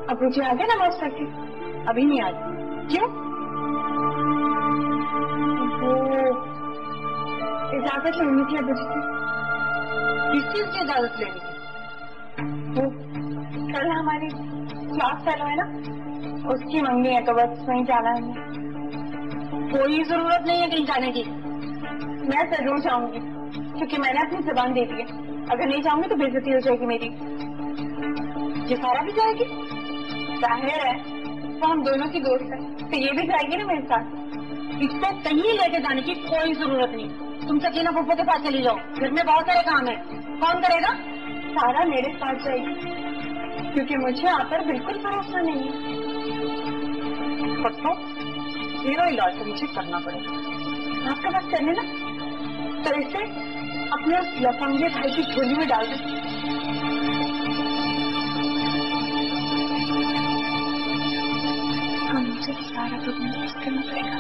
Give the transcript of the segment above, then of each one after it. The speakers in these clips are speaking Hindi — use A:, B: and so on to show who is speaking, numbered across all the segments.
A: अब मुझे आ गया नमाज पढ़ के? अभी नहीं आ गया। क्यों? वो इजाजत लेनी थी अभी से। किस चीज की इजाजत लेनी थी? वो कल हमारी क्लास फेलो है ना, उसकी मम्मी है तो बस वहीं जाना है। कोई जरूरत नहीं है कहीं जाने की। मैं जरूर जाऊंगी क्योंकि मैंने अपनी जुबान दे दी है। अगर नहीं जाऊंगी तो बेइज्जती हो जाएगी मेरी। ये सारा भी जाएगी? जाहिर है, तो हम दोनों की दोस्त है तो ये भी जाएगी ना मेरे साथ। इसको कहीं लेके जाने की कोई जरूरत नहीं। तुम सकीना फूफो के पास चली जाओ, घर में बहुत सारे काम है। कौन करेगा? सारा मेरे साथ जाएगी क्योंकि मुझे आप पर बिल्कुल भरोसा नहीं है। मेरा इलाज तो मुझे करना पड़ेगा। आपका बात करने ना तो इसे अपने उस लफंगे भाई की झोली में डाल दो। मुझे सारा तो करना पड़ेगा।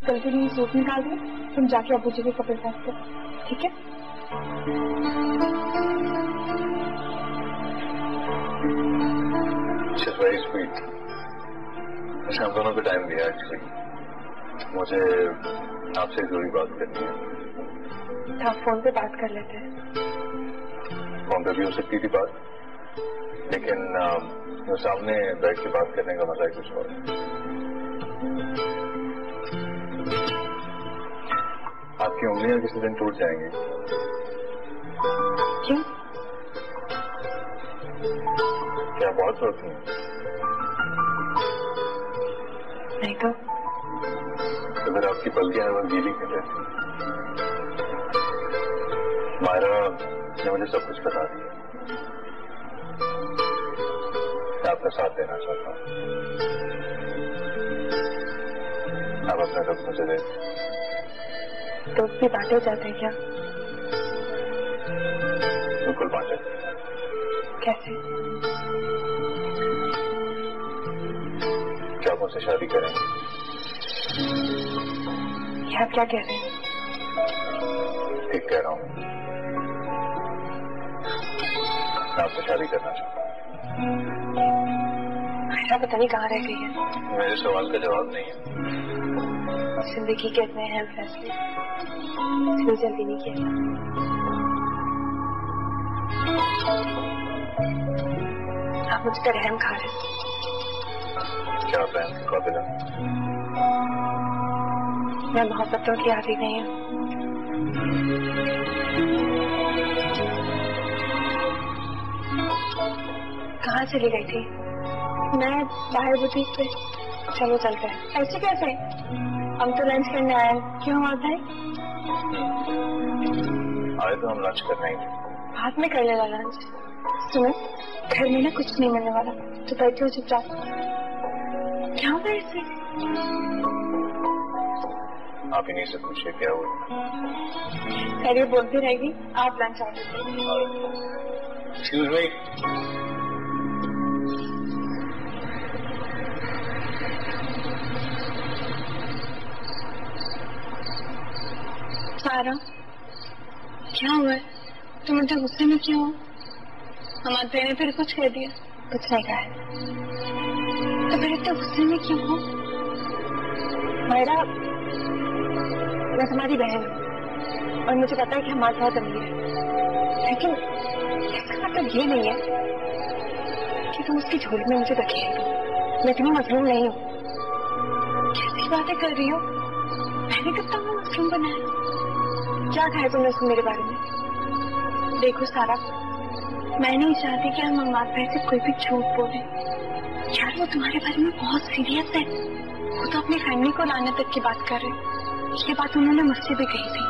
A: गलती नहीं सूट निकाल दो, तुम जाके अबू जी के कपड़े साफ करो, ठीक है?
B: Very sweet. मुझे हम दोनों को टाइम दिया एक्चुअली। मुझे आपसे जरूरी बात करनी है।
A: आप फोन पे बात कर लेते हैं।
B: फोन पे भी हो सकती थी बात, लेकिन वो सामने बैठ के बात करने का मजा ही कुछ और। आपकी उंगलियां किसी दिन टूट जाएंगी।
A: क्यों?
B: क्या बहुत रोती हैं?
A: नहीं तो
B: फिर आपकी पलकें हैं वो गीली क्यों रहती? मायरा ने मुझे सब कुछ बता दिया। मैं आपका साथ देना चाहता हूँ। आप अपना दुख मुझे दे।
A: दुख भी बांटे जाते हैं क्या?
B: बिल्कुल बांटे।
A: कैसे?
B: क्या आप मुझसे शादी करेंगे?
A: आप क्या कह रहे हैं?
B: ठीक कह रहा हूँ। मैं आपसे शादी करना चाहता हूँ।
A: मेरा पता नहीं कहाँ रह गई है।
B: मेरे सवाल का जवाब नहीं है।
A: जिंदगी के इतने अहम फैसले इतनी जल्दी नहीं किया। आप मुझ पर रहम खा रहे हैं।
B: क्या आप रहम के काबिल हैं?
A: मैं मोहब्बतों की आदी नहीं हूँ। कहाँ चली गई थी? मैं बाहर बुटीक पे। चलो चलते हैं। ऐसे कैसे? हम तो लंच करने आए। क्यों हुआ भाई?
B: आए तो हम लंच करने ही थे।
A: बाद में कर लेगा लंच। सुनो, घर में ना कुछ नहीं मिलने वाला तो बैठो चुपचाप। क्या होगा इससे?
B: आप इन्हीं से पूछिए क्या हुआ।
A: अरे बोलती रहेगी। आप लंच आ जाइए।
B: Excuse me.
A: सारा, क्या हुआ है? तुम मुझे गुस्से में क्यों हो? हमारे भाई ने फिर कुछ कह दिया? कुछ नहीं कहा है। तो फिर इतना गुस्से में क्यों हो? मेरा मैं तुम्हारी बहन हूँ और मुझे पता है कि हमारे बहुत अमीर है, लेकिन इसका मतलब ये नहीं है कि तुम उसकी झोली में मुझे धकेल दो। मैं इतनी मजलूम नहीं हूँ। कैसी बातें कर रही हो? मैंने कब तक मजलूम बनाया? क्या कहा तुमने उसको मेरे बारे में? देखो सारा, मैं नहीं चाहती कि हम अम्मा भाई से कोई भी झूठ बोले। यार वो तुम्हारे बारे में बहुत सीरियस है। वो तो अपनी फैमिली को लाने तक की बात कर रहे। ये बात उन्होंने मुझसे भी कही थी।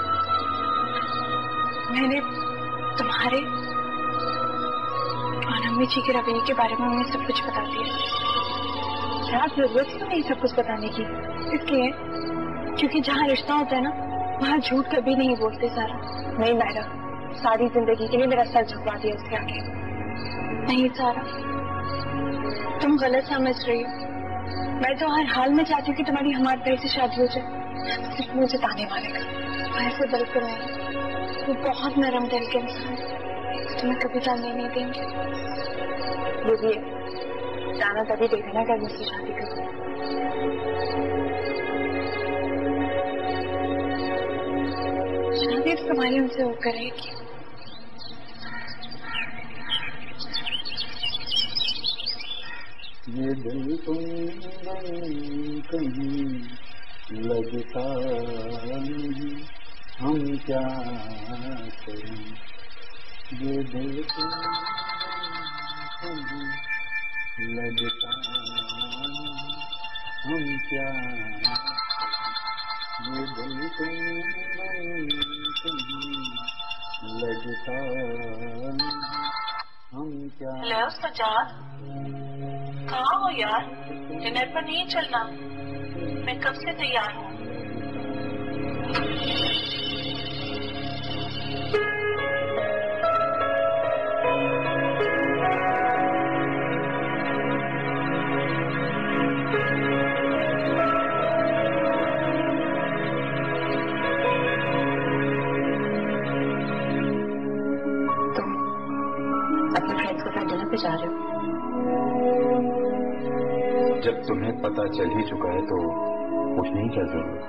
A: मैंने तुम्हारे और अम्मी जी के रवैये के बारे में उन्हें सब कुछ बता दिया। क्या जरूरत है नहीं सब कुछ बताने की? इसलिए क्योंकि जहाँ रिश्ता होता है ना, वहाँ झूठ कभी नहीं बोलते सारा। नहीं मैडम, सारी जिंदगी के लिए मेरा सर झुकवा दिया उसके आगे। नहीं सारा, तुम गलत समझ रही हो। मैं तो हर हाल में चाहती हूँ कि तुम्हारी हमारे भाई से शादी हो जाए, सिर्फ मुझे ताने मारेगा। ऐसे बिल्कुल नहीं। वो बहुत नरम दिल के इंसान, तुम्हें कभी जानने नहीं देंगे। वो भी जाना तभी देखे ना कि मुझसे शादी करो। शादी तो तुम्हारी उनसे वो करेगी।
C: ये दिल तुम कहीं लगता नहीं, हम क्या करें। ये दिल तुम कहीं लगता नहीं, हम क्या करें। ये दिल तुम कहीं लगता नहीं, हम क्या।
D: हेलो सजाद, कहाँ हो यार? डिनर पर नहीं चलना? मैं कब से तैयार हूँ।
A: तुम अपने फ्रेंड्स के साथ डिनर पे जा रहे हो?
B: जब तुम्हें पता चल ही चुका है तो पूछने ही क्या जरूरत।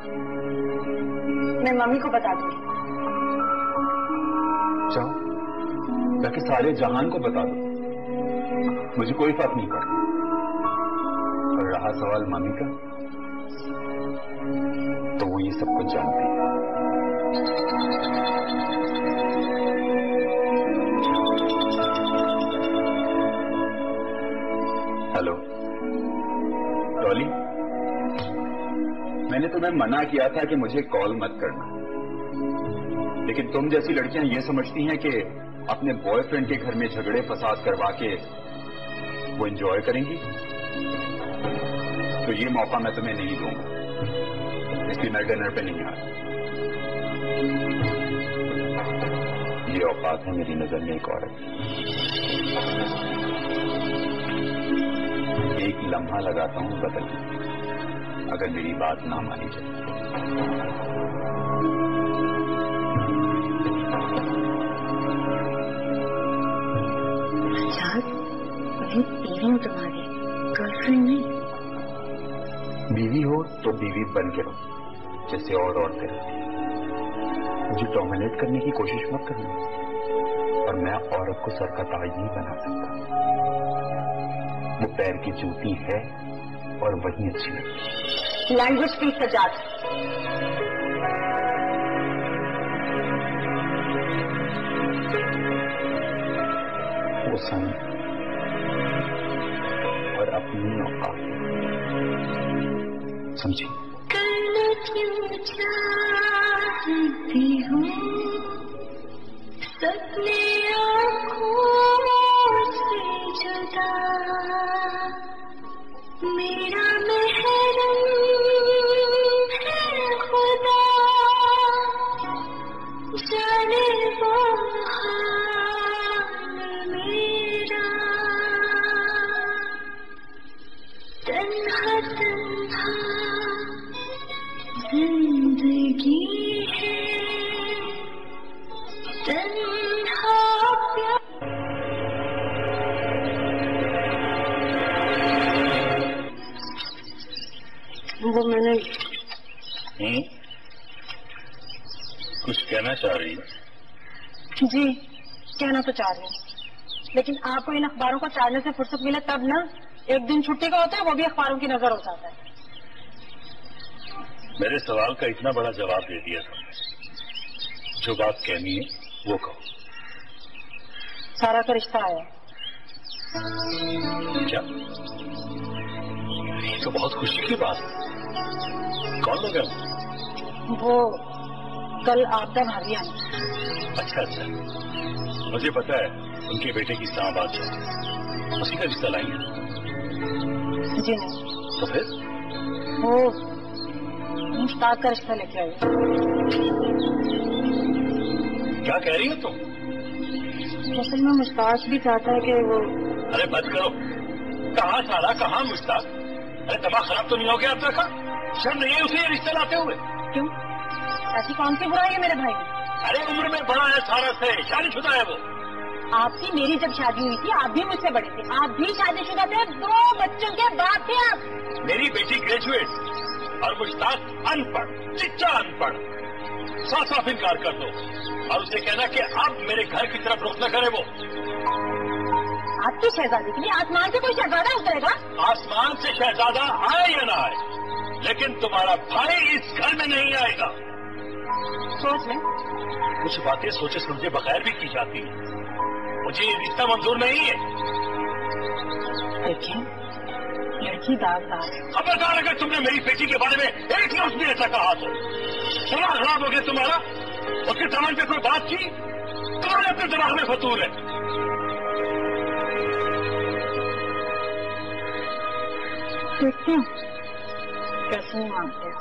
A: मैं मम्मी को बता दूंगी।
B: जाओ जाके सारे जहान को बता दो, मुझे कोई फर्क नहीं पड़ता। और रहा सवाल मम्मी का, तो वो ये सब कुछ जानती है। हेलो डॉली, मैंने तुम्हें मना किया था कि मुझे कॉल मत करना, लेकिन तुम जैसी लड़कियां ये समझती हैं कि अपने बॉयफ्रेंड के घर में झगड़े फसाद करवा के वो एंजॉय करेंगी। तो ये मौका मैं तुम्हें नहीं दूंगा, इसलिए मैं डिनर पे नहीं आ रहा। ये औकात है मेरी नजर में एक औरत। एक लम्हा लगाता हूं बदल, अगर मेरी बात ना मानी जाए।
A: मैं बीवी हूँ तुम्हारी, गर्लफ्रेंड नहीं।
B: बीवी हो तो बीवी बन के रहो, जैसे और औरतें रहती हैं। मुझे डोमिनेट करने की कोशिश मत करना, और मैं औरत को सर का ताज नहीं बना सकता। वो पैर की जूती है और वही अच्छी लगती।
A: लैंग्वेज प्लीज सजाद।
B: वो सन और अपनी औकात समझी।
A: करना क्यों चाहती हूँ सपने आँखों से जुदा, मेरा महरम है खुदा, जाने वो हाल मेरा। तन्हा तन्हा जिंदगी है, तन्हा प्यार। वो मैंने
B: कुछ कहना चाह रही है?
A: जी कहना तो चाह रही हूँ, लेकिन आपको इन अखबारों को चाहने से फुर्सत मिले तब ना। एक दिन छुट्टी का होता है, वो भी अखबारों की नजर हो जाता है।
B: मेरे सवाल का इतना बड़ा जवाब दे दिया था, जो बात कहनी है वो कहो।
A: सारा का रिश्ता आया।
B: क्या? ये तो बहुत खुशी की बात है। कौन लोग हैं?
A: वो कल आपदा भाभी आई।
B: अच्छा अच्छा, मुझे पता है उनके बेटे की इस्लामाबाद है, उसी का रिश्ता लाई है।
A: जी नहीं।
B: तो फिर?
A: वो मुश्ताक का रिश्ता लेके आई।
B: क्या कह रही हो तुम?
A: असल में मुश्ताक भी चाहता है कि वो।
B: अरे बंद करो, कहाँ सारा कहाँ मुश्ताक? अरे दिमाग खराब तो नहीं हो गया आप का? शर्म नहीं है उसे ये रिश्ता लाते हुए?
A: क्यों? ऐसी कौन सी बुराई है मेरे भाई में?
E: अरे उम्र में बड़ा है सारा से, शादीशुदा है वो।
F: आपकी मेरी जब शादी हुई थी आप भी मुझसे बड़े थे, आप भी शादीशुदा थे, 2 बच्चों के बाप थे आप।
E: मेरी बेटी ग्रेजुएट और मुश्ताक अनपढ़, चिच्चा अनपढ़। साफ साफ इनकार कर दो और उसे कहना कि अब मेरे घर की तरफ रुख न करे वो।
F: आपकी शहजादी के लिए आसमान से कोई शहजादा उतरेगा?
E: आसमान से शहजादा आए या ना आए, लेकिन तुम्हारा भाई इस घर में नहीं आएगा।
F: सोच लें।
E: कुछ बातें सोचे समझे बगैर भी की जाती है। मुझे ये रिश्ता मंजूर नहीं है।
F: देखिए, लड़की दागदार है।
E: खबरदार अगर तुमने मेरी बेटी के बारे में एक लफ्ज भी ऐसा कहा तो दिमाग खराब हो गया तुम्हारा। उसके जबान पे कोई बात की, तुम्हारे अपने दिमाग में फतूर है।
F: देखती हूँ कैसे नहीं मानते।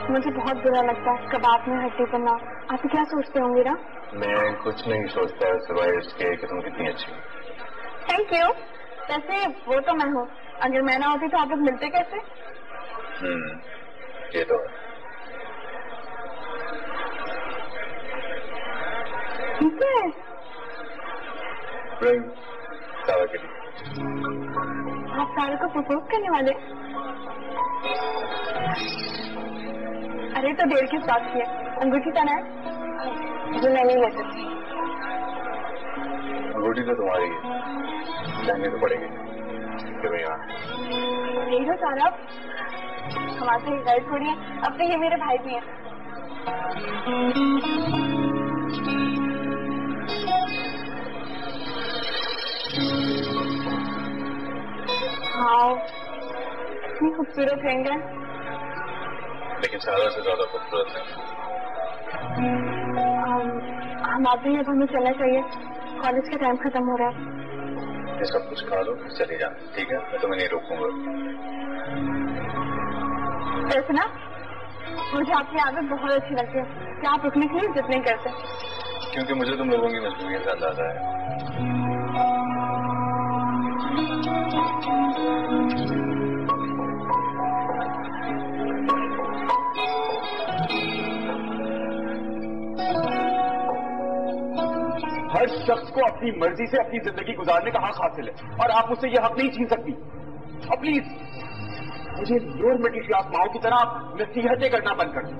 A: मुझे बहुत बुरा लगता है कबाब में हड्डी बनना। आप क्या सोचते होंगे ना?
B: मैं कुछ नहीं सोचता सिवाय इसके कि तुम कितनी अच्छी हो।
A: Thank you. वैसे वो तो मैं हूँ, अगर मैं ना होती तो आप लोग मिलते कैसे?
B: ये तो है।
A: ठीक है।
B: सारा के लिए
A: आप सारा को प्रपोज करने वाले? अरे तो देर किस बात की है, अंगूठी पहना है जो मैं नहीं ले सकती।
B: अंगूठी तो तुम्हारी है, लहंगे तो पड़ेगी कि भैया।
A: यही तो सारा, हमारे घर थोड़ी है, अब तो ये मेरे भाई भी हैं। हाँ, इतनी खूबसूरत रहेंगे,
B: लेकिन सारा से ज्यादा खूबसूरत है।
A: हम आते हैं, अब हमें चलना चाहिए, कॉलेज का टाइम खत्म हो रहा है।
B: ये सब कुछ खा लो फिर चले जाना, ठीक है? मैं तुम्हें नहीं रोकूंगा।
A: ऐसे ना मुझे आपकी आदत बहुत अच्छी लगती है कि आप रुकने के लिए जिद नहीं करते।
B: क्योंकि मुझे तुम लोगों की मजबूरियत का अंदाजा है।
G: हर शख्स को अपनी मर्जी से अपनी जिंदगी गुजारने का हक हासिल है और आप मुझसे यह हक नहीं छीन सकती। अब प्लीज मुझे लोअर मिडिल क्लास माओ की तरह आप नसीहतें करना बंद कर दो।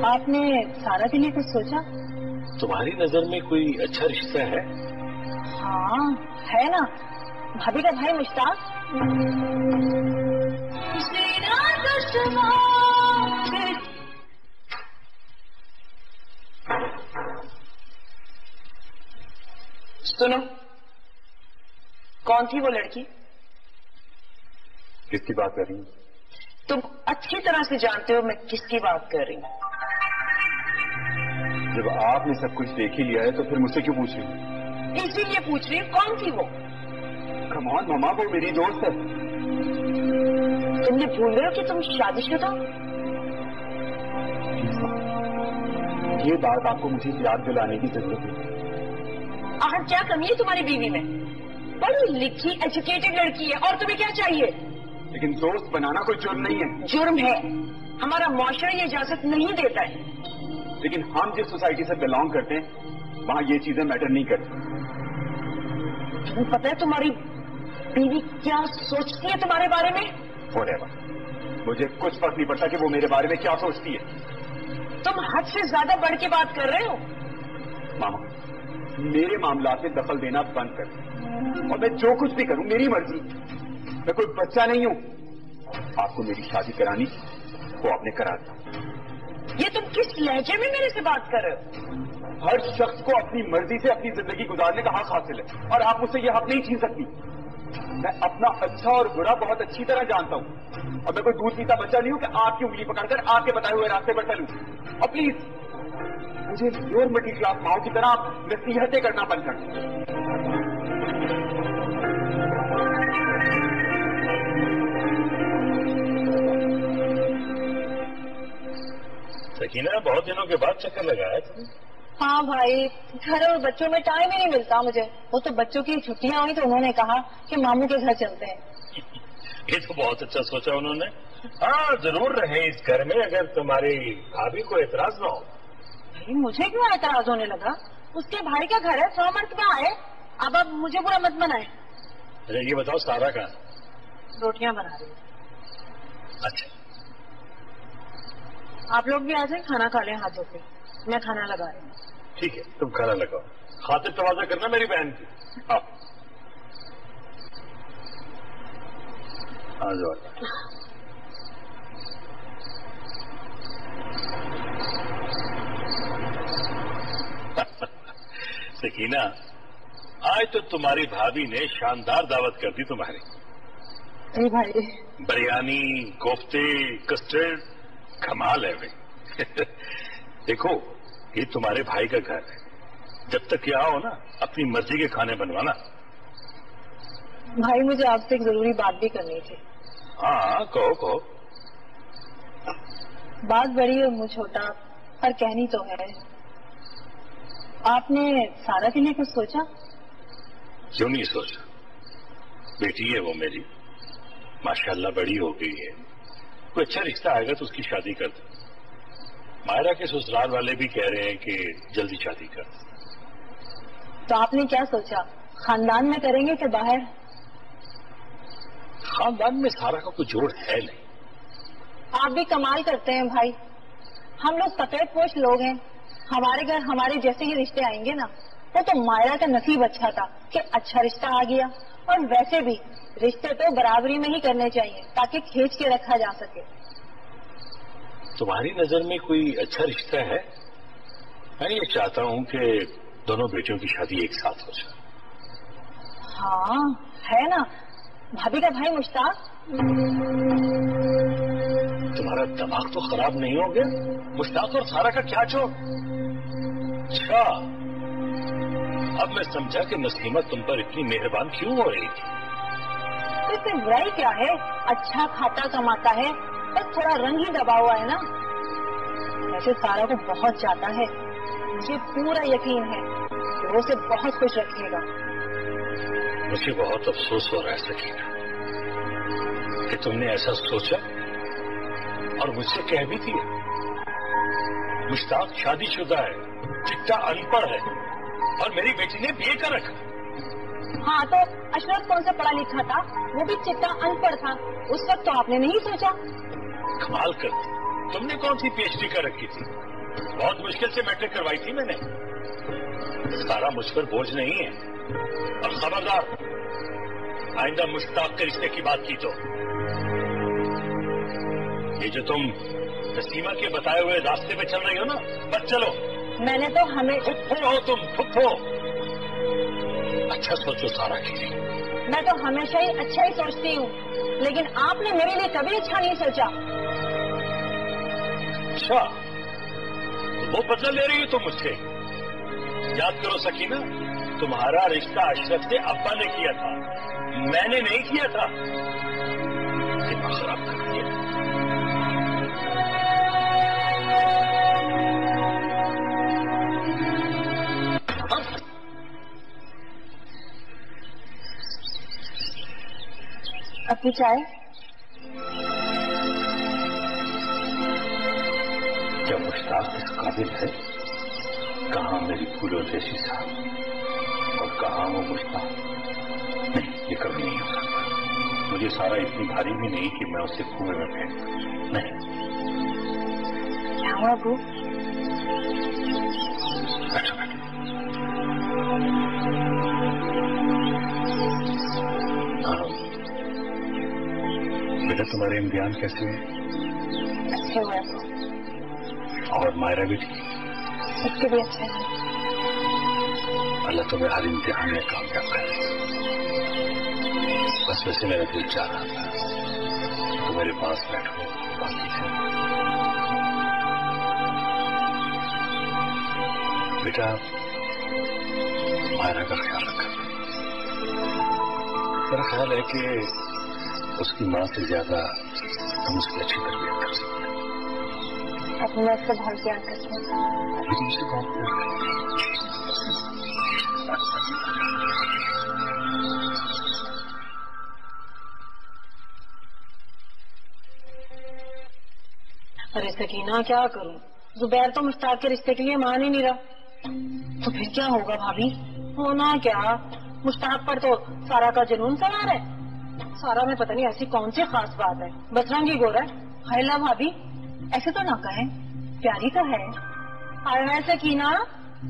F: आपने सारा के लिए कुछ सोचा?
E: तुम्हारी नजर में कोई अच्छा रिश्ता है?
F: हाँ है ना, भाभी का भाई मुश्ताक।
H: सुनो, कौन थी वो लड़की?
B: किसकी बात कर रही हूँ?
H: तुम अच्छी तरह से जानते हो मैं किसकी बात कर रही हूँ।
B: जब आपने सब कुछ देख ही लिया है तो फिर मुझसे क्यों पूछ रही हूँ?
H: इसीलिए पूछ रही हूँ, कौन थी वो?
G: कम ऑन मामा, वो मेरी दोस्त है।
H: तुम ये भूल रहे हो कि तुम शादीशुदा हो?
G: ये बात आपको मुझे याद दिलाने की जरूरत है।
F: आखिर क्या कमी है तुम्हारी बीवी में? बड़ी लिखी एजुकेटेड लड़की है, और तुम्हें क्या चाहिए?
G: लेकिन दोस्त बनाना कोई जुर्म नहीं है।
F: जुर्म है, हमारा मुआशरा ये इजाजत नहीं देता है।
G: लेकिन हम जिस सोसाइटी से बिलोंग करते हैं वहां ये चीजें मैटर नहीं करती।
F: तुम्हें पता है तुम्हारी बीवी क्या सोचती है तुम्हारे बारे में?
G: Whatever. मुझे कुछ फर्क नहीं पड़ता कि वो मेरे बारे में क्या सोचती है।
F: तुम हद से ज्यादा बढ़ के बात कर रहे हो।
G: मामा, मेरे मामलात में दखल देना बंद कर, और मैं जो कुछ भी करूं मेरी मर्जी। मैं कोई बच्चा नहीं हूं। आपको मेरी शादी करानी वो आपने करा दी।
F: ये तुम किस लहजे में मेरे से बात कर रहे हो?
G: हर शख्स को अपनी मर्जी से अपनी जिंदगी गुजारने का हक हासिल है, और आप मुझसे यह हक नहीं छीन सकती। मैं अपना अच्छा और बुरा बहुत अच्छी तरह जानता हूं, और मैं कोई दूध पीता बच्चा नहीं हूं कि आपकी उंगली पकड़कर आपके बताए हुए रास्ते पर चलूं। और प्लीज मुझे लोअर मिडिल क्लास माओ की तरह नसीहतें करना बंद कर।
E: सकीना, बहुत दिनों के बाद चक्कर लगाया तुमने।
A: हाँ भाई, घर और बच्चों में टाइम ही नहीं मिलता मुझे। वो तो बच्चों की छुट्टियां हुई तो उन्होंने कहा कि मामू के घर चलते हैं।
E: ये तो बहुत अच्छा सोचा उन्होंने। हाँ, जरूर रहे इस घर में अगर तुम्हारी भाभी को एतराज ना हो।
F: भाई मुझे क्यों एतराज होने लगा? उसके भाई का घर है, 100 मर्तबा आए। अब मुझे बुरा मत बनाए।
E: अरे ये बताओ, सारा कहाँ?
F: रोटियां बना रही।
E: अच्छा,
F: आप लोग भी आ जाए, खाना खा लें हाथों पे। मैं खाना लगा रही हूँ।
E: ठीक है, तुम खाना लगाओ। खातिर तवाज़ा करना मेरी बहन की। आओ आ जाओ। सकीना, आज तो तुम्हारी भाभी ने शानदार दावत कर दी तुम्हारी।
A: अरे भाई,
E: बिरयानी, कोफ्ते, कस्टर्ड, कमाल है भाई। देखो, ये तुम्हारे भाई का घर है। जब तक ये आओ ना, अपनी मर्जी के खाने बनवाना।
A: भाई मुझे आपसे एक जरूरी बात भी करनी थी।
E: हाँ, कहो कहो।
A: बात बड़ी और मुंह छोटा, पर कहनी तो है। आपने सारा के लिए कुछ सोचा?
E: क्यों नहीं सोचा? बेटी है वो मेरी, माशाल्लाह बड़ी हो गई है। कोई अच्छा रिश्ता आएगा तो उसकी शादी कर दो। मायरा के ससुराल वाले भी कह रहे हैं कि जल्दी शादी कर दो।
A: तो आपने क्या सोचा, खानदान में करेंगे कि बाहर?
E: खानदान में सारा का कोई जोड़ है नहीं।
A: आप भी कमाल करते हैं भाई। हम लोग सफेद पोश लोग हैं, हमारे घर हमारे जैसे ही रिश्ते आएंगे ना। वो तो मायरा का नसीब अच्छा था कि अच्छा रिश्ता आ गया। और वैसे भी रिश्ते तो बराबरी में ही करने चाहिए ताकि खींच के रखा जा सके।
E: तुम्हारी नजर में कोई अच्छा रिश्ता है? मैं ये चाहता हूं कि दोनों बेटियों की शादी एक साथ हो जाए।
A: हाँ है ना, भाभी का भाई मुश्ताक।
E: तुम्हारा दिमाग तो खराब नहीं हो गया? मुश्ताक और सारा का क्या जोड़? अच्छा, अब मैं समझा कि नसीमा तुम पर इतनी मेहरबान क्यों हो रही थी।
A: तो इसमें बुराई क्या है? अच्छा खाता कमाता है, बस थोड़ा रंग ही दबा हुआ है ना। वैसे सारा को बहुत चाहता है, मुझे पूरा यकीन है कि वो उसे बहुत खुश रखेगा।
E: मुझे बहुत अफसोस हो रहा है सकीना कि तुमने ऐसा सोचा और मुझसे कह भी दिया। मुश्ताक शादीशुदा है, चिट्टा अनपढ़ है, और मेरी बेटी ने बीए कर रखा।
A: हाँ तो अशरफ कौन सा पढ़ा लिखा था? वो भी चिट्टा अनपढ़ था। उस वक्त तो आपने नहीं सोचा।
E: कमाल करती, तुमने कौन सी पीएचडी कर रखी थी? बहुत मुश्किल से मैट्रिक करवाई थी मैंने। सारा मुझ पर बोझ नहीं है। और खबरदार, आइंदा मुश्ताक के रिश्ते की बात की तो ये जो तुम नसीमा के बताए हुए रास्ते पे चल रही हो ना, बस चलो।
A: मैंने तो हमें
E: फुफ्फो हो तुम, फुफ्फो। अच्छा सोचो सारा के लिए।
A: मैं तो हमेशा ही अच्छा ही सोचती हूँ, लेकिन आपने मेरे लिए कभी अच्छा नहीं सोचा।
E: अच्छा, वो बदला ले रही हो तुम मुझसे? याद करो सकीना, तुम्हारा रिश्ता अशरफ से अब्बा ने किया था, मैंने नहीं किया था। दिमाग खराब कर दिया।
A: अपनी चाय?
E: क्या मुश्ताक इस काबिल है? कहाँ मेरी फूलों जैसी साथ और कहाँ वो मुश्ताक? नहीं, ये कभी नहीं हो सकता। मुझे सारा इतनी भारी भी नहीं कि मैं उसे कुएं में फेंक दूं। नहीं।
A: क्या हुआ अबू?
E: बैठो बैठो। बेटा तुम्हारे इम्तिहान कैसे हुए?
A: अच्छे हुए।
E: और मायरा भी ठीक?
A: उसके भी अच्छे हैं।
E: अल्लाह तुम्हें हर इम्तिहान में कामयाब करे। बस वैसे मेरा दिल चाह रहा था तो मेरे पास बैठो, बाकी से बेटा मायरा का ख्याल रखा। मेरा ख्याल है कि उसकी माँ से ज्यादा हम उसकी अच्छी तरबियत कर सकते हैं।
A: अपने मैं उससे बहुत प्यार करती हूँ।
E: अभी तुमसे बहुत प्यार करती हूँ।
F: अरे सकीना क्या करूं, जुबैर तो मुश्ताक के रिश्ते के लिए मान ही नहीं रहा। तो फिर क्या होगा भाभी? होना क्या, मुश्ताक पर तो सारा का जुनून सवार है। सारा में पता नहीं ऐसी कौन सी खास बात है, बसरंगी गोर है। हैला भाभी ऐसे तो ना कहें, प्यारी तो है। हाय हाय सकीना,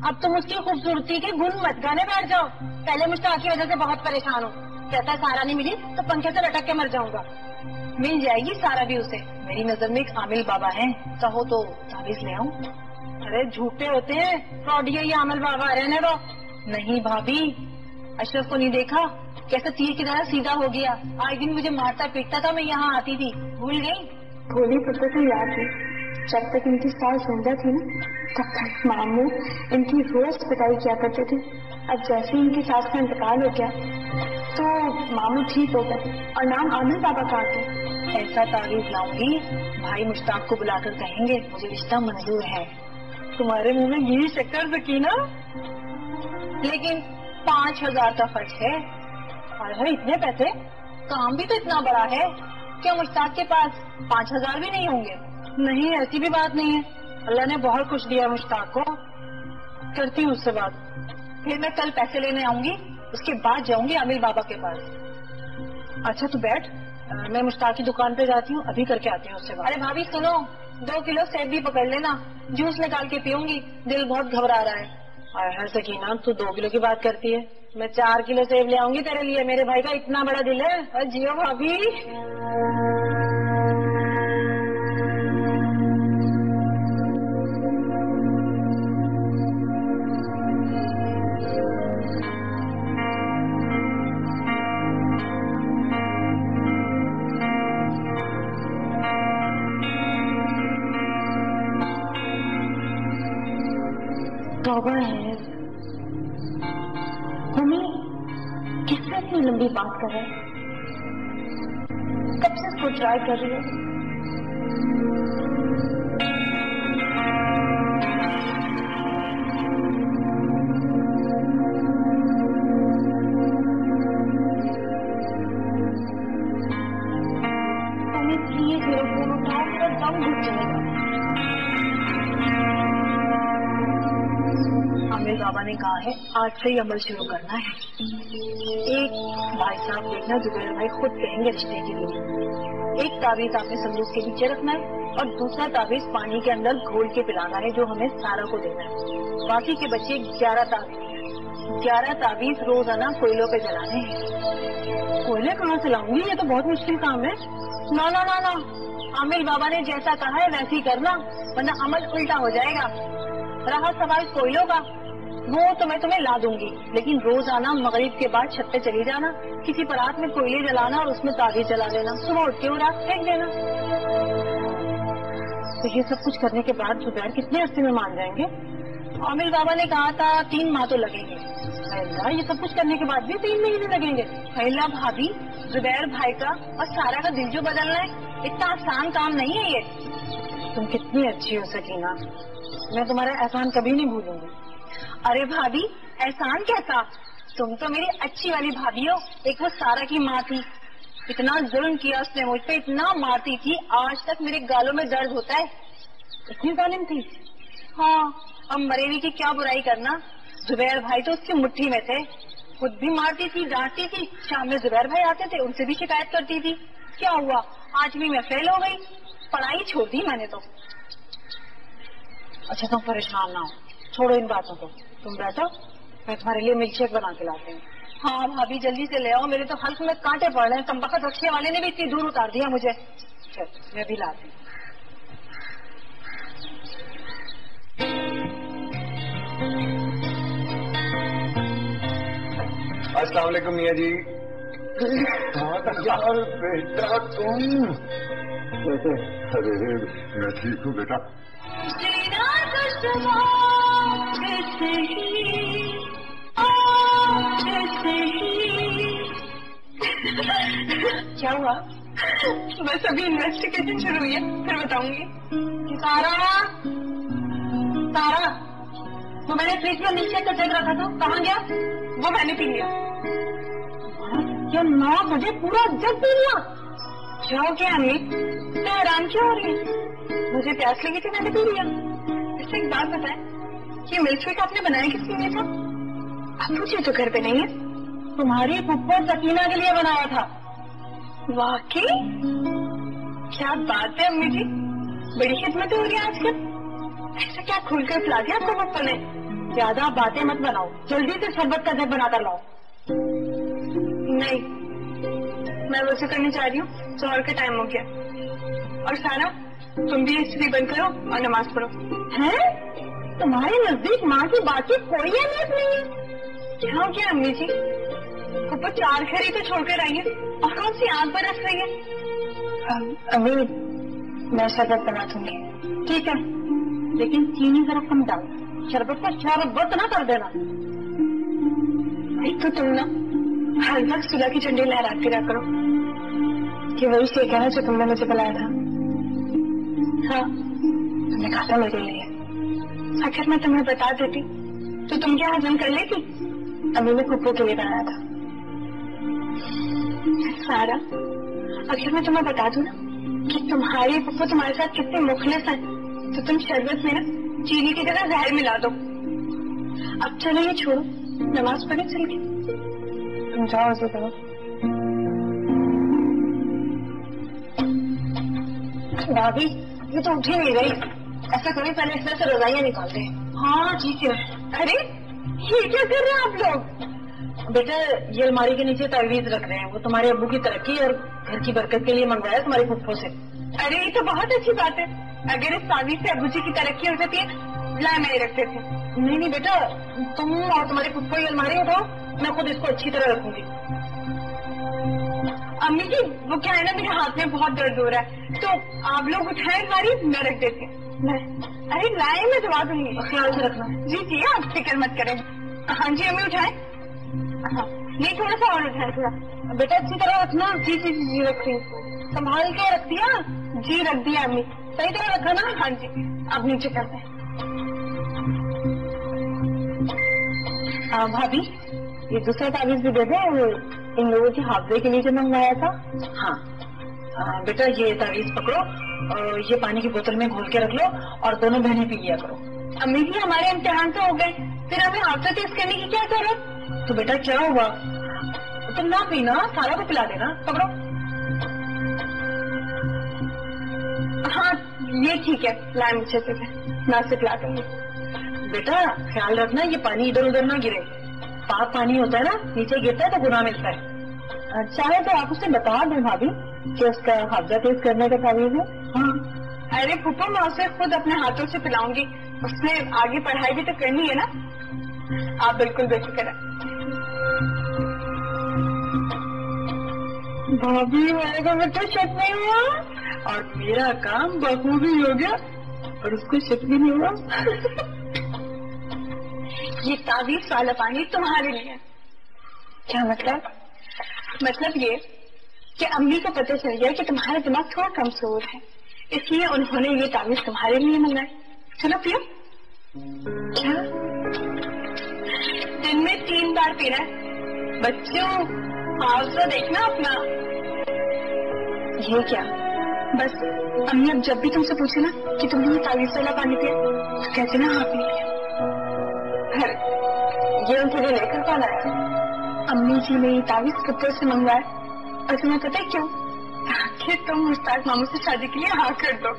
F: अब तुम उसकी खूबसूरती के गुण मत गाने बैठ जाओ। पहले मुश्ताक की वजह से बहुत परेशान हूँ। कहता सारा नहीं मिली तो पंखे से लटक के मर जाऊंगा। मिल जाएगी सारा भी उसे। मेरी नजर में एक आमिल बाबा हैं, कहो तो ताबीज ले आऊं? अरे झूठे होते हैं फ्रॉडिया ये आमिल बाबा, रहने दो। नहीं भाभी, अशरफ को नहीं देखा कैसे तीर की तरह सीधा हो गया? आज दिन मुझे मारता पीटता था, मैं यहाँ आती थी, भूल गई?
A: भोली पुत्र तो याद है, जब तक इनकी सास जिंदा थी ना तब तक मामू इनकी रोज पिटाई किया करते थे। अब जैसे इनकी सास का इंतकाल हो गया तो मामू ठीक हो गए और नाम आमिर बाबा का आ गया।
F: ऐसा तावीज लाऊंगी, भाई मुश्ताक को बुलाकर कहेंगे मुझे रिश्ता मंजूर है। तुम्हारे मुंह में घी शक्कर सकीना, लेकिन 5,000 का खर्च है। अरे इतने पैसे, काम भी तो इतना बड़ा है, क्या मुश्ताक के पास 5,000 भी नहीं होंगे? नहीं, ऐसी भी बात नहीं है, अल्लाह ने बहुत कुछ दिया मुश्ताक को। करती हूँ उससे बात। फिर मैं कल पैसे लेने आऊंगी, उसके बाद जाऊंगी आमिर बाबा के पास। अच्छा तू बैठ, मैं मुश्ताक की दुकान पे जाती हूँ, अभी करके आती हूँ उससे बात। अरे भाभी सुनो, 2 किलो सेब भी पकड़ लेना, जूस निकाल के पीऊंगी, दिल बहुत घबरा रहा है। हर सकीना तू 2 किलो की बात करती है, मैं 4 किलो सेब ले आऊंगी तेरे लिए, मेरे भाई का इतना बड़ा दिल है। और जियो भाभी।
A: तौबा है, मम्मी किससे इतनी लंबी बात कर रहे हैं? कब से इसको ट्राई कर रही है? मम्मी प्लीज मेरा फोन उठाओ, मेरा दम घुट जाएगा।
F: आमिर बाबा ने कहा है आज से ही अमल शुरू करना है। एक भाई साहब देखना, जुबैर भाई खुद कहेंगे रिश्ते के लिए। एक ताबीज आपने संदूक के नीचे रखना है और दूसरा ताबीज पानी के अंदर घोल के पिलाना है, जो हमें सारा को देना है। बाकी के बच्चे 11 ताबीज हैं। 11 ताबीज रोजाना कोयलों पे जलाने हैं। कोयले कहाँ से लाऊंगी, ये तो बहुत मुश्किल काम है। ना ना ना ना, आमिर बाबा ने जैसा कहा है वैसे ही करना, वरना अमल उल्टा हो जाएगा। रहा सवाल कोयलों का, वो तो मैं तुम्हें ला दूंगी, लेकिन रोजाना मगरिब के बाद छत पे चली जाना, किसी परात में कोयले जलाना और उसमें ताबीज जला देना, सुबह उठ के वो रात फेंक देना। तो ये सब कुछ करने के बाद जुबैर कितने अरसे में मान जाएंगे? आमिर बाबा ने कहा था 3 माह तो लगेंगे। अल्लाह, ये सब कुछ करने के बाद भी 3 महीने लगेंगे? अल्लाह भाभी, जुबैर भाई का और सारा का दिल जो बदलना है इतना आसान काम नहीं है ये। तुम कितनी अच्छी हो सकीना, मैं तुम्हारा एहसान कभी नहीं भूलूंगी। अरे भाभी, एहसान कैसा, तुम तो मेरी अच्छी वाली भाभी हो। एक वो सारा की माँ थी, इतना जुल्म किया उसने मुझ पे, इतना मारती थी, आज तक मेरे गालों में दर्द होता है। इतनी जालिम थी। हाँ, अब मरेवी की क्या बुराई करना, जुबैर भाई तो उसकी मुट्ठी में थे, खुद भी मारती थी, डांटती थी, शाम में जुबैर भाई आते थे, उनसे भी शिकायत करती थी। क्या हुआ, 8वीं में फेल हो गई, पढ़ाई छोड़ दी मैंने तो। अच्छा तुम परेशान ना हो, छोड़ो इन बातों को, तुम बैठो, मैं तुम्हारे लिए मिल्क शेक बना के लाती हूँ। हाँ भाभी जल्दी से ले आओ, मेरे तो हल्क में कांटे पड़ रहे हैं, कमबख्त रक्शे वाले ने भी इतनी दूर उतार दिया मुझे। चल मैं भी लाती हूँ।
C: अस्सलाम वालेकुम मियाँ जी। यार बेटा तुम कैसे? अरे मैं ठीक हूँ बेटा।
A: क्या हुआ? बस अभी इन्वेस्टिगेशन शुरू हुई है, फिर बताऊंगी।
F: सारा सारा, वो मैंने फ्रिज में मिल्क शेक का जग रखा था, कहाँ गया?
A: वो मैंने पी लिया।
F: क्या 9 बजे पूरा जग पी लिया?
A: क्या हो गया अम्मी, तो हैरान क्यों हो रही है? मुझे प्यास लगी थी, मैंने पी लिया। इससे एक बात बताएं, ये मिल्क शेक आपने बनाया किसके लिए था? अब मुझे तो घर पे नहीं है।
F: तुम्हारी फुप्पो सकीना के लिए बनाया था।
A: वाकई? क्या बात है अम्मी जी, बड़ी खिदमत हो रही है आजकल। ऐसा क्या खुलकर पिला दिया आपको पप्पा ने?
F: ज्यादा बातें मत बनाओ, जल्दी से शरबत का जग बनाकर लाओ।
A: नहीं, मैं वैसे करने जा रही हूँ, जोहर का टाइम हो गया। और सारा तुम भी स्त्री बंद करो और नमाज पढ़ो।
F: हैं? तुम्हारे नजदीक माँ की बातचीत कोई अहमियत नहीं है।
A: क्या हो गया अम्मी जी? पप्पा 4 घर ही तो छोड़कर आई है, और कौन सी आग बरस रही है? अम्मी मैं शरबत बना दूंगी।
F: ठीक है, लेकिन चीनी जरा कम डाल, शरबत का शरबत ना कर देना।
A: एक तो तुम ना हर वक्त सुलह की झंडी लहराती रहा करो कि वही शेख है ना जो तुमने मुझे बुलाया था। हाँ, तुमने कहा था मेरे लिए। अगर मैं तुम्हें बता देती तो तुम क्या हजम कर लेती? अम्मी ने फुप्पो के लिए बनाया था। सारा, अगर मैं तुम्हें बता दूं ना कि तुम्हारी फुप्पो तुम्हारे साथ कितने मुखलिस है, तो तुम शरबत में ना चीनी की जगह जहर मिला दो। अब चलो ये छोड़ो, नमाज पढ़े चल के। तुम जाओ उसे करो।
F: भाभी ये तो उठ ही नहीं गई, ऐसा कभी पहले इसमें से रजाइयाँ निकाल दे। हाँ ठीक है।
A: अरे ये क्या कर रहे हैं आप लोग?
F: बेटा ये अलमारी के नीचे तावीज रख रहे हैं, वो तुम्हारे अब्बू की तरक्की और घर की बरकत के लिए मंगवाया तुम्हारी फुफ्फो से।
A: अरे ये तो बहुत अच्छी बात है, अगर इस तावीज से अब्बू जी की तरक्की हो जाती है, ला मैं रखते थे।
F: नहीं नहीं बेटा, तुम और तुम्हारी फुफ्फो ये अलमारी उठाओ, मैं खुद इसको अच्छी तरह रखूंगी।
A: अम्मी जी वो क्या है ना, मेरे हाथ में बहुत दर्द हो रहा है, तो आप लोग उठाए अलमारी, मैं रख देती हूँ। अरे लाए, मैं दबा दूंगी,
F: ख्याल से रखना।
A: जी जी आप फिक्र मत करें। हाँ जी अम्मी उठाए। हाँ नहीं थोड़ा सा और उठाए, थोड़ा।
F: बेटा अच्छी तरह रखना।
A: जी जी जी रख रही हूँ।
F: संभाल के रख दिया?
A: जी रख दिया अम्मी।
F: सही तरह रखा ना?
A: हाँ जी। अब नीचे करते हैं।
F: भाभी ये दूसरा तावीज भी दे दे, इन लोगों की हाफजे के लिए जो मंगवाया था। हाँ बेटा ये तावीज पकड़ो और ये पानी की बोतल में घोल के रख लो और दोनों बहनें पी लिया करो।
A: अम्मी जी हमारे इम्तिहान तो हो गए, फिर हमें हाफजा टेस्ट करने की क्या जरूरत?
F: तो बेटा क्या हुआ, तुम ना पीना, सारा को पिला देना। पकड़ो।
A: हाँ ये ठीक है, लाए मुझे से मैं से पिला दूंगी।
F: बेटा ख्याल रखना ये पानी इधर उधर ना गिरे, पाक पानी होता है ना, नीचे गिरता है तो गुनाह मिलता है। चाहे तो आप उसे बता दें भाभी कि उसका हाफजा टेस्ट करने का तावीज है। हाँ
A: अरे फुप्पो मैं उसे खुद अपने हाथों से पिलाऊंगी, उसने आगे पढ़ाई भी तो करनी है ना। आप बिल्कुल बेफिक्र है।
F: भाभी मेरे को बेटा शक नहीं हुआ और मेरा काम बखूबी हो गया और उसको शक भी नहीं हुआ।
A: ये तावीज वाला पानी तुम्हारे लिए। क्या मतलब? मतलब ये कि अम्मी को पता चल गया कि तुम्हारा दिमाग थोड़ा कमजोर है, इसलिए उन्होंने ये तावीज तुम्हारे लिए मंगाए। चलो पियो। क्या? दिन में 3 बार पीना है। बच्चों हाउस तो देखना अपना। ये क्या? बस अम्मी अब जब भी तुमसे पूछे ना कि तुमने तावीज वाला पानी पिया तो कहते ना हाँ पी लिया।
F: ये उनके लिए लेकर कौन आया?
A: अम्मी जी ने तावीज कब्र से मंगवाया और तुम्हें पता है क्यों? ताकि तुम मुश्ताक मामू से शादी के लिए हाँ कर दो।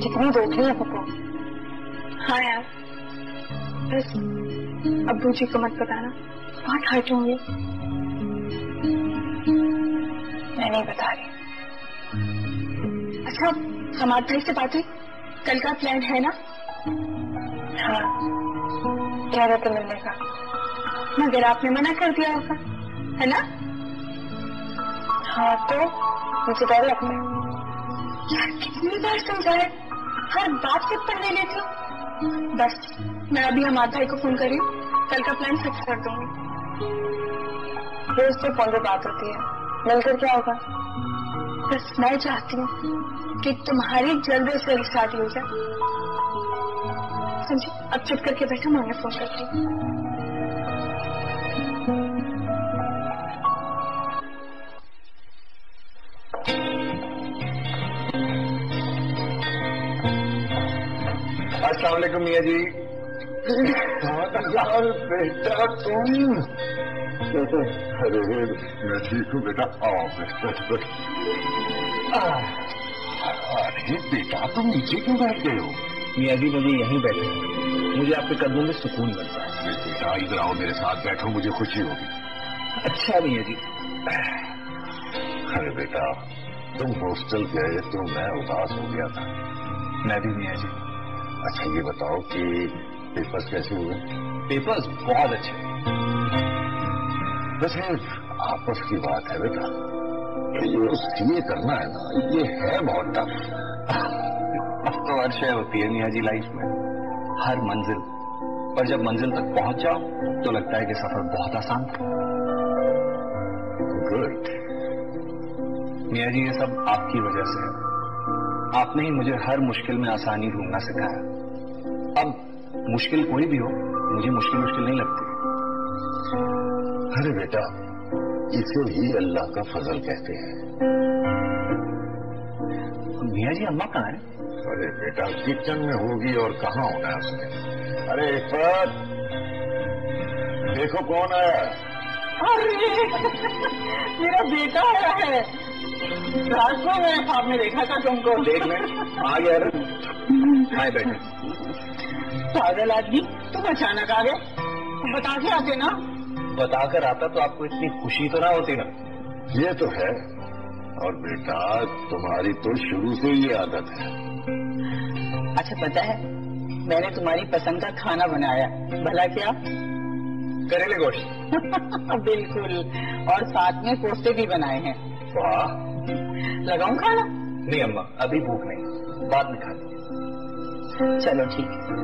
F: कितनी धोखी है पप्पू।
A: हाँ यार, बस अब्बू जी को मत बताना, बहुत हर्ट होंगे।
F: मैं नहीं बता रही।
A: अच्छा, हमारे भाई से बात हुई? कल का प्लान है ना?
F: हाँ, कह रहे थे मिलने का,
A: मगर आपने मना कर दिया होगा, है ना?
F: हाँ, तो मुझे डर लगता है।
A: यार कितनी बार समझाया, हर बात पे पढ़ ले लेती हूँ। बस मैं अभी हमारे भाई को फोन कर रही हूँ, कल का प्लान फिक्स कर दूंगी।
F: रोज तो फोन पे बात होती है, मिलकर क्या होगा?
A: बस मैं चाहती हूँ कि तुम्हारी जल्द से जल्द शादी हो जाए। समझी? अब चुप करके बैठो, मैं उन्हें फोन करती हूँ।
C: अस्सलाम वालेकुम मियाँ जी। यार बेटा तुम कैसे? अरे मैं ठीक हूँ बेटा। आओ अरे बेटा तुम नीचे क्यों बैठ गए हो?
B: मियाँ जी मुझे यहीं बैठे, मुझे आपके कदमों में सुकून मिलता है।
C: बेटा इधर आओ, मेरे साथ बैठो, मुझे खुशी होगी।
B: अच्छा मियाँ जी।
C: अरे बेटा तुम हॉस्टल गए तो मैं उदास हो गया था।
B: मैं भी मियाँ जी।
C: अच्छा ये बताओ कि पेपर्स कैसे हुए?
B: पेपर्स बहुत अच्छे।
C: वैसे आपस की बात है बेटा, ये सीए करना है ना, ये है बहुत टफ।
B: अब तो हर शय होती है मियाँ जी लाइफ में, हर मंजिल, पर जब मंजिल तक पहुंच जाओ तो लगता है कि सफर बहुत आसान था।
C: गुड।
B: मियाँ जी ये सब आपकी वजह से है, आपने ही मुझे हर मुश्किल में आसानी ढूंढना सिखाया। अब मुश्किल कोई भी हो, मुझे मुश्किल नहीं लगती।
C: अरे बेटा इसे ही अल्लाह का फजल कहते हैं।
B: मियाँ जी अम्मा कहाँ है?
C: अरे बेटा किचन में होगी और कहाँ होना है उसने। अरे इफ़त देखो कौन आया।
F: अरे मेरा बेटा आया है। रात को मैं ख्वाब में देखा था तुमको।
B: देख ले आ गया। आए बैठे।
F: पागल आदमी, तुम अचानक आ गए, बता के आते ना।
B: बताकर आता तो आपको इतनी खुशी तो ना होती ना।
C: ये तो है, और बेटा तुम्हारी तो शुरू से ये आदत है।
F: अच्छा पता है मैंने तुम्हारी पसंद का खाना बनाया, भला क्या?
B: करेले गोश्त।
F: बिल्कुल, और साथ में कोफ्ते भी बनाए हैं।
B: वाह।
F: लगाऊं खाना?
B: नहीं अम्मा अभी भूख नहीं, बाद में खा ली।
F: चलो ठीक है,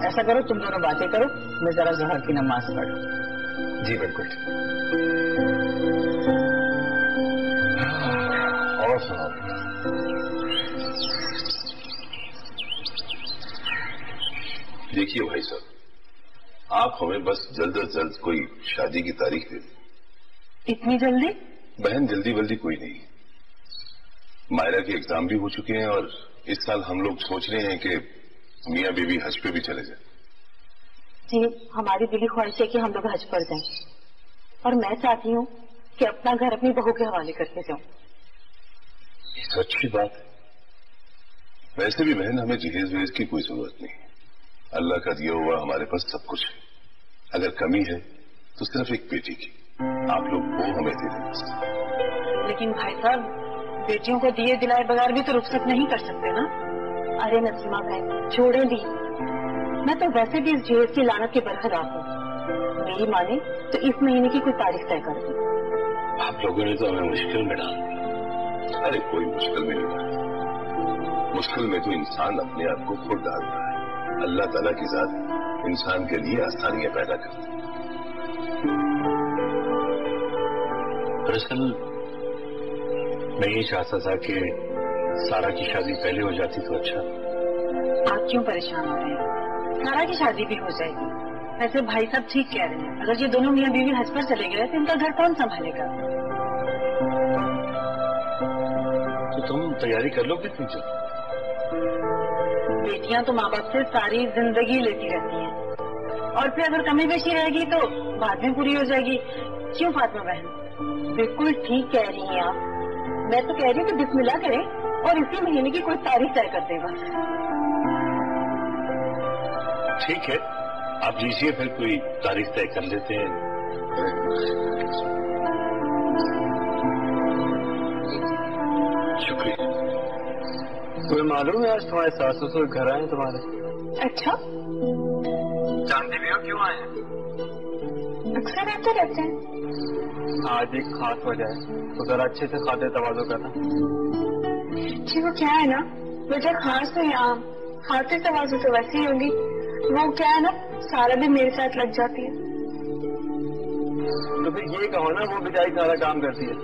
F: ऐसा करो तुम दोनों बातें करो, मैं जरा ज़ोहर की नमाज पढ़ूं।
B: जी बिल्कुल।
C: और सुनो,
I: देखिए भाई साहब, आप हमें बस जल्द से जल्द कोई शादी की तारीख दे दें।
F: इतनी जल्दी?
I: बहन जल्दी वल्दी कोई नहीं, मायरा के एग्जाम भी हो चुके हैं और इस साल हम लोग सोच रहे हैं कि मियाँ बीवी हज पे भी चले जाए।
F: जी हमारी दिली ख्वाहिश है कि हम लोग हज पर जाएं, और मैं चाहती हूँ कि अपना घर अपनी बहू के हवाले करके जाऊं।
I: तो अच्छी बात है। वैसे भी बहन हमें जहेज वहेज की कोई जरूरत नहीं, अल्लाह का दिया हुआ हमारे पास सब कुछ है। अगर कमी है तो सिर्फ एक बेटी की, आप लोग वो हमें दे दें।
F: लेकिन भाई साहब बेटियों को दिए दिलाए बगैर भी तो रुखसत नहीं कर सकते ना। अरे नसीमा भाई छोड़े दी, मैं तो वैसे भी इस जहेज की लानत के बरखलाफ हूँ। मेरी माने तो इस महीने की कोई तारीख तय कर दी।
I: आप लोगों ने तो हमें मुश्किल में डाल दिया। अरे कोई मुश्किल में नहीं डाल, मुश्किल में तो इंसान अपने आप को खुद डालता है। अल्लाह ताला की जात इंसान के लिए आसानियां पैदा करती है।
E: दरअसल मैं ये चाहता था कि सारा की शादी पहले हो जाती तो अच्छा।
F: आप क्यों परेशान हो रहे हैं? सारा की शादी भी हो जाएगी। वैसे भाई साहब ठीक कह रहे हैं, अगर ये दोनों मियाँ बीवी हज पर चले गए तो इनका घर कौन संभालेगा?
E: तो तुम तैयारी कर लोगे तुम जब?
F: बेटियां तो माँ बाप से सारी जिंदगी लेती रहती हैं और फिर अगर कमी बेशी रहेगी तो बाद में पूरी हो जाएगी। क्यों फातिमा बहन? बिल्कुल ठीक कह रही हैं आप। मैं तो कह रही हूँ कि बिस्मिल्लाह करें और इसी महीने की कोई तारीख तय कर दें बस।
E: ठीक है, आप दीजिए फिर कोई तारीख तय कर लेते हैं। शुक्रिया।
G: तुम्हें मालूम है आज तुम्हारे सास ससुर घर आए तुम्हारे?
A: अच्छा,
G: जानती भी हो क्यों आए हैं?
A: अक्सर आते रहते हैं।
G: आज एक खास वजह है, तो जरा अच्छे से खाते तवाज़ो करना।
A: जी वो क्या है ना, वजह खास तो यहाँ खाते तवाज़ो तो वैसे ही होगी। वो क्या है ना, सारा दिन मेरे साथ लग जाती है।
G: तो फिर ये कहो ना वो बेचारी सारा काम करती है।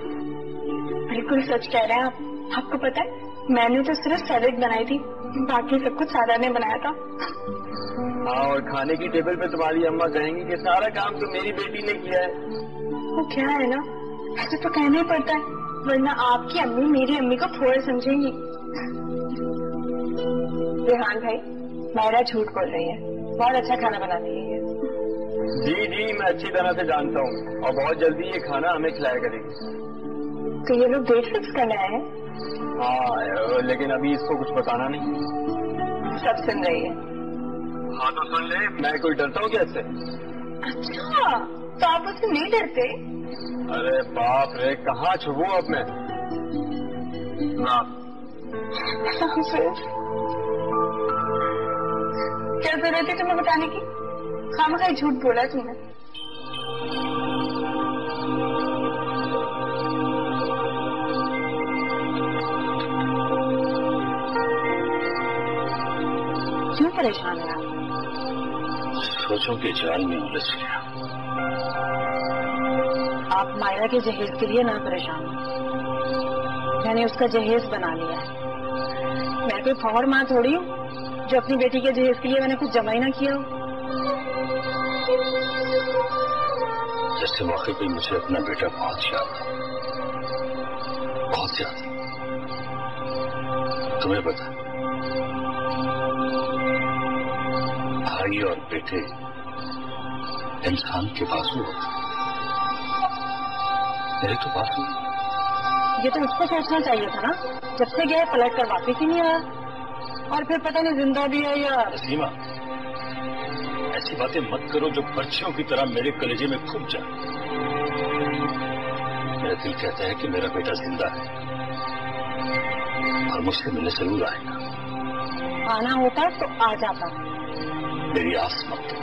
A: बिल्कुल सच कह रहे हैं आप। आपको पता है मैंने तो सिर्फ सैलेड बनाई थी, बाकी सब कुछ सारा ने बनाया था।
G: हाँ, और खाने की टेबल पे तुम्हारी अम्मा कहेंगी कि सारा काम तो मेरी बेटी ने किया है।
A: वो क्या है ना, ऐसे तो कहना ही पड़ता है, वरना आपकी अम्मी मेरी अम्मी को थोड़ा समझेंगी। रेहान भाई, मायरा झूठ बोल रही है, बहुत अच्छा खाना बनाती है ये।
G: जी जी, मैं अच्छी तरह से जानता हूँ और बहुत जल्दी ये खाना हमें खिलाया करेगी।
A: तो ये लोग डेट फिक्स करने आए हैं?
G: हाँ, लेकिन अभी इसको कुछ बताना नहीं।
A: सब सुन रही है।
G: हाँ तो सुन ले, मैं कोई डरता हूँ क्या इससे?
A: अच्छा, तो आप उससे नहीं डरते?
G: अरे बाप रे, कहाँ छुपूं अब मैं?
A: क्या जरूरत है तुम्हें बताने की? खामखा झूठ बोला तुमने।
F: क्यों परेशान है आप?
E: सोचों के जाल में उलझ गया।
F: आप मायरा के जहेज के लिए ना परेशान हो। मैंने उसका जहेज बना लिया है। मैं कोई फौहर माँ थोड़ी हूँ जो अपनी बेटी के जहेज के लिए मैंने कुछ जमा ही ना किया हो।
E: जैसे वाकई पे मुझे अपना बेटा बहुत याद है, बहुत याद। तुम्हें पता, भाई और बेटे इंसान के बाजू होते, मेरे तो बाजू।
F: ये तो उसको सोचना चाहिए था ना, जब से गए पलट कर वापिस ही नहीं आया, और फिर पता नहीं जिंदा भी है या।
E: सीमा, ऐसी बातें मत करो जो पर्चियों की तरह मेरे कलेजे में फूट जाए। मेरा दिल कहता है कि मेरा बेटा जिंदा है और मुझसे मिलने जरूर आएगा।
F: आना होता तो आ जाता।
E: मेरी आस मत दो।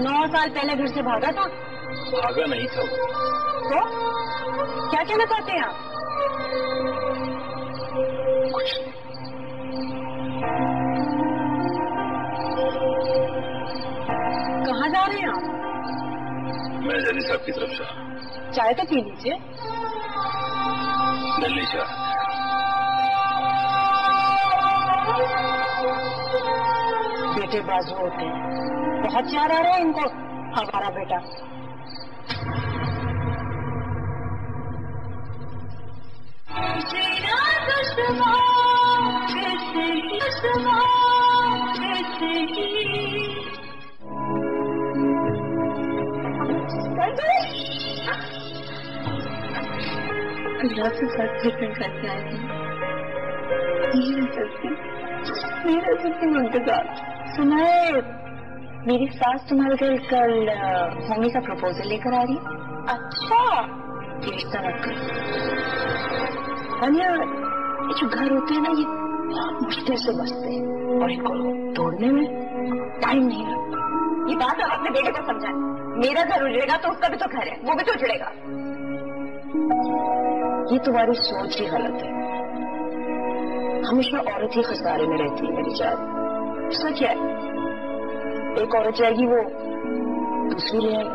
F: 9 साल पहले घर से भागा था।
E: भागा नहीं था वो।
F: तो क्या कहना चाहते हैं आप?
E: कुछ नहीं।
F: कहाँ जा रहे हैं आप?
E: मैं जल्दी साहब की तरफ जा रहा हूँ।
F: चाय तो पी लीजिए।
E: दिल्ली जा रहा।
F: बेटे बाजू होते हैं, बहुत चार आ रहा है इनको हमारा बेटा।
A: अल्लाह से सच करके आए हैं। मेरा जल्दी इंतजार सुनाए। मेरी सास तुम्हारे घर कल मम्मी का प्रपोजल लेकर आ रही है। अच्छा, ये रिश्ता रख कर। ये जो घर होते हैं ना, ये बहुत मुश्किल से बसते हैं और इनको तोड़ने में टाइम नहीं लगता। ये बात आप अपने बेटे को समझाएं। मेरा घर उजड़ेगा तो उसका भी तो घर है, वो भी तो उजड़ेगा। ये तुम्हारी सोच ही गलत है। हमेशा औरत ही खसारे में रहती है मेरी जान। उसका क्या है, एक औरत जाएगी वो दूसरी ले आएगी।